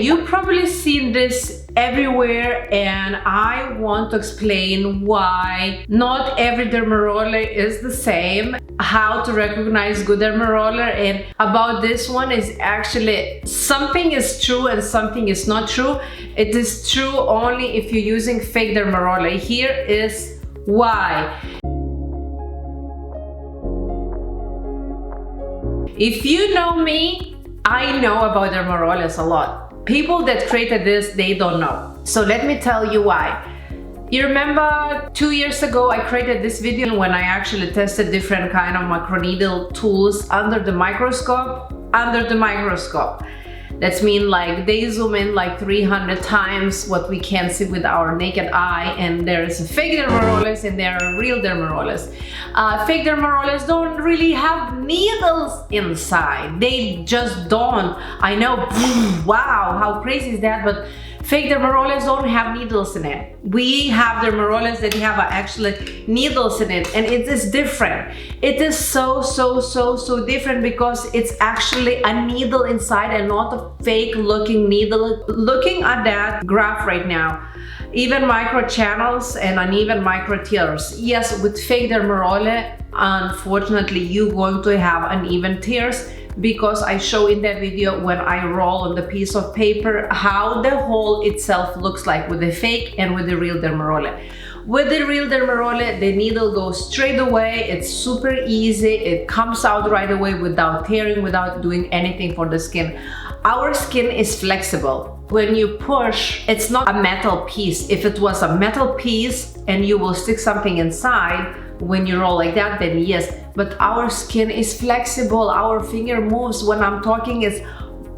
Okay, you've probably seen this everywhere, and I want to explain why not every Dermaroller is the same, how to recognize good Dermaroller, and about this one is actually something is true and something is not true. It is true only if you're using fake Dermaroller. Here is why. If you know me, I know about Dermarollers a lot. People that created this, they don't know. So let me tell you why. You remember 2 years ago, I created this video when I actually tested different kind of microneedle tools under the microscope. That's mean like they zoom in like 300 times what we can see with our naked eye, and there's fake Dermarollers and there are real Dermarollers. Fake Dermarollers don't really have needles inside. They just don't. I know, wow, how crazy is that? But fake Dermarollers don't have needles in it. We have Dermarollers that have actually needles in it, and it is different. It is so different because it's actually a needle inside and not a fake looking needle. Looking at that graph right now, even micro channels and uneven micro tears. Yes, with fake Dermaroller, unfortunately, you're going to have uneven tears, because I show in that video when I roll on the piece of paper how the hole itself looks like with the fake and with the real Dermaroller. With the real Dermaroller, the needle goes straight away. It's super easy. It comes out right away without tearing, without doing anything for the skin. Our skin is flexible. When you push, it's not a metal piece. If it was a metal piece and you will stick something inside, when you roll like that, then yes, but our skin is flexible. Our finger moves. When I'm talking,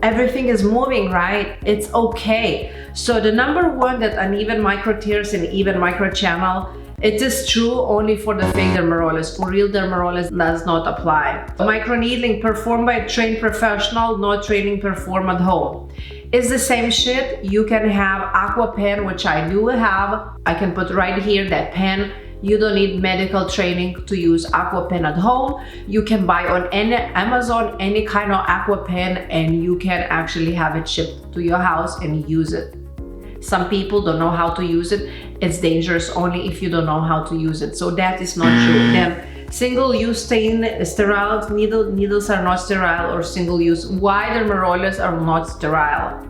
everything is moving, right? It's okay. So the number one, that uneven micro tears and even micro channel, it is true only for the fake Dermarollers. For real Dermarollers, does not apply. Microneedling performed by a trained professional, not training performed at home. It's the same shit. You can have aqua pen, which I do have. I can put right here that pen. You don't need medical training to use aqua pen at home. You can buy on any Amazon any kind of aqua pen, and you can actually have it shipped to your house and use it. Some people don't know how to use it. It's dangerous only if you don't know how to use it. So that is not true. Then single-use sterile needles are not sterile or single-use. Why Dermarollers are not sterile?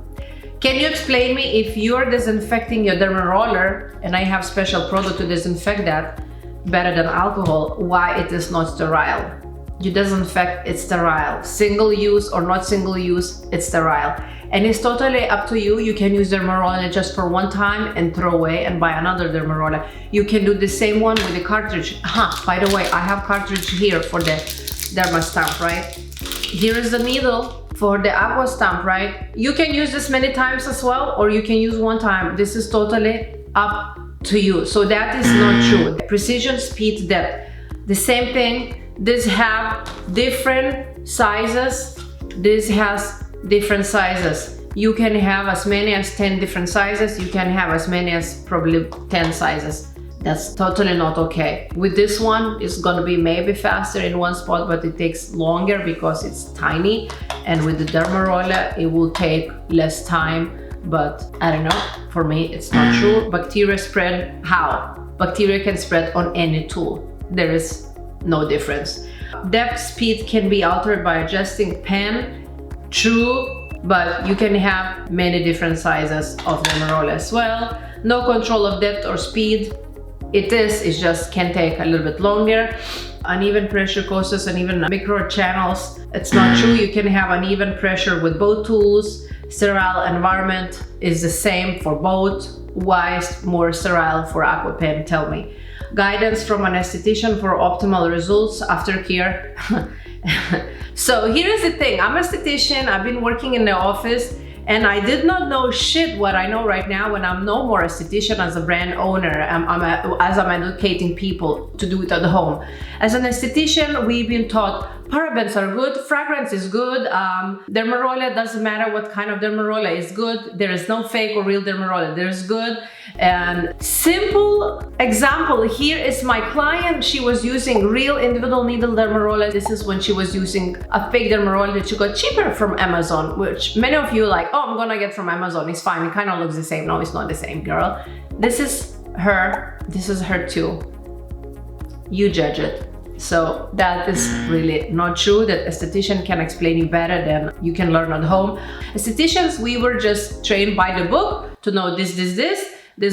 Can you explain me, if you're disinfecting your Dermaroller, and I have special product to disinfect that better than alcohol, why it is not sterile? You disinfect, it's sterile. Single use or not single use, it's sterile. And it's totally up to you. You can use Dermaroller just for one time and throw away and buy another Dermaroller. You can do the same one with the cartridge. By the way, I have cartridge here for the Derma stamp, right? Here is the needle for the aqua stamp, right? You can use this many times as well, or you can use one time. This is totally up to you. So that is not true. Precision, speed, depth, the same thing. This have different sizes. This has different sizes. You can have as many as 10 different sizes. You can have as many as probably 10 sizes. That's totally not okay. With this one, it's gonna be maybe faster in one spot, but it takes longer because it's tiny. And with the Dermaroller, it will take less time, but I don't know, for me, it's not true. Bacteria spread, how? Bacteria can spread on any tool. There is no difference. Depth, speed can be altered by adjusting pen, true, but you can have many different sizes of Dermaroller as well. No control of depth or speed. It just can take a little bit longer. Uneven pressure causes uneven micro channels. It's not true. You can have uneven pressure with both tools. Sterile environment is the same for both. Why is more sterile for aqua pen? Tell me. Guidance from an esthetician for optimal results after care. So here's the thing. I'm an esthetician. I've been working in the office, and I did not know shit what I know right now when I'm no more esthetician as a brand owner, as I'm educating people to do it at home. As an esthetician, we've been taught Parabens are good, fragrance is good, Dermaroller, doesn't matter what kind of Dermaroller, is good. There is no fake or real Dermaroller, there's good. And simple example here is my client. She was using real individual needle Dermaroller. This is when she was using a fake Dermaroller that she got cheaper from Amazon, which many of you like, oh, I'm gonna get from Amazon, it's fine, it kind of looks the same. No, it's not the same, girl. This is her too. You judge it. So that is really not true, that esthetician can explain you better than you can learn at home. Estheticians, we were just trained by the book to know this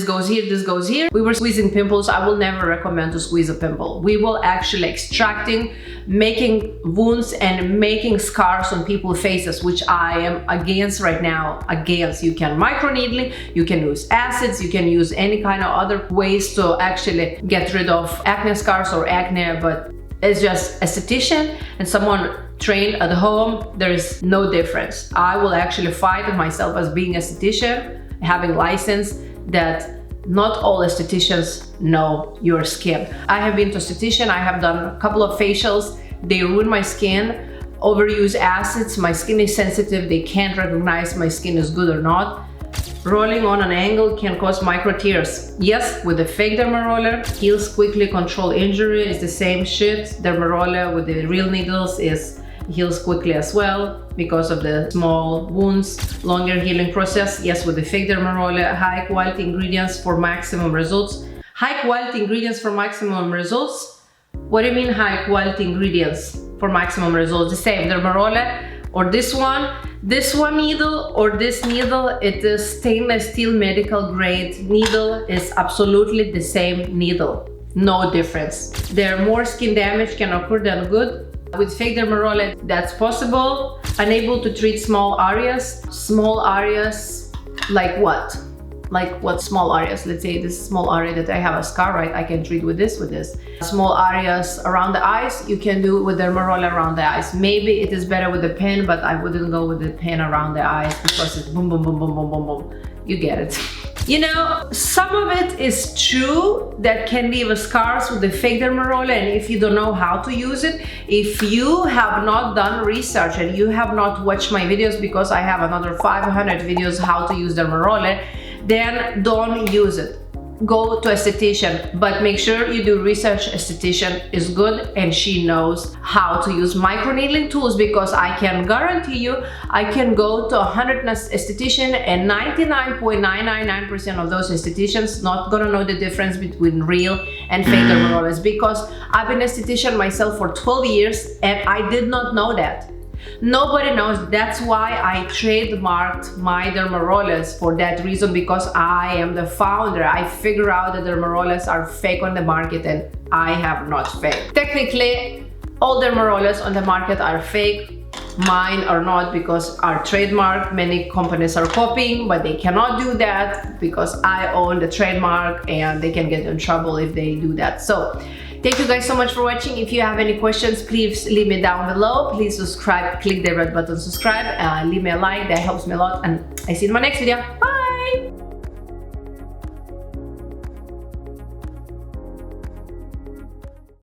goes here, this goes here. We were squeezing pimples. I will never recommend to squeeze a pimple. We will actually extracting, making wounds and making scars on people's faces, which I am against right now. Against. You can microneedling, you can use acids, you can use any kind of other ways to actually get rid of acne scars or acne, but it's just esthetician and someone trained at home, there is no difference. I will actually fight myself as being esthetician, having license, that not all estheticians know your skin. I have been to esthetician, I have done a couple of facials, they ruin my skin, overuse acids, my skin is sensitive, they can't recognize my skin is good or not. Rolling on an angle can cause micro tears. Yes, with the fake Dermaroller, heals quickly, control injury, is the same shit. Dermaroller with the real needles heals quickly as well because of the small wounds, longer healing process. Yes, with the fake Dermaroller, high quality ingredients for maximum results. High quality ingredients for maximum results? What do you mean high quality ingredients for maximum results? The same Dermaroller or this one needle or this needle, it is stainless steel medical grade needle, is absolutely the same needle, no difference. There more skin damage can occur than good. With fake Dermaroller, that's possible. Unable to treat small areas like what? Like what small areas? Let's say this small area that I have a scar, right? I can treat with this. Small areas around the eyes, you can do with Dermaroller around the eyes. Maybe it is better with the pen, but I wouldn't go with the pen around the eyes because it's boom, boom, boom, boom, boom, boom, boom. You get it. You know, some of it is true that can leave scars with the fake Dermaroller, and if you don't know how to use it, if you have not done research and you have not watched my videos, because I have another 500 videos how to use Dermaroller, then don't use it. Go to esthetician, but make sure you do research. Esthetician is good and she knows how to use microneedling tools, because I can guarantee you I can go to 100 esthetician and 99.999% of those estheticians not gonna know the difference between real and fake Dermarollers, because I've been an esthetician myself for 12 years and I did not know that. Nobody knows. That's why I trademarked my Dermarollers, for that reason, because I am the founder. I figure out that Dermarollers are fake on the market and I have not fake. Technically, all Dermarollers on the market are fake. Mine are not, because our trademark, many companies are copying, but they cannot do that because I own the trademark and they can get in trouble if they do that. So thank you guys so much for watching. If you have any questions, please leave me down below. Please subscribe, click the red button, subscribe, leave me a like, that helps me a lot, and I see you in my next video. Bye!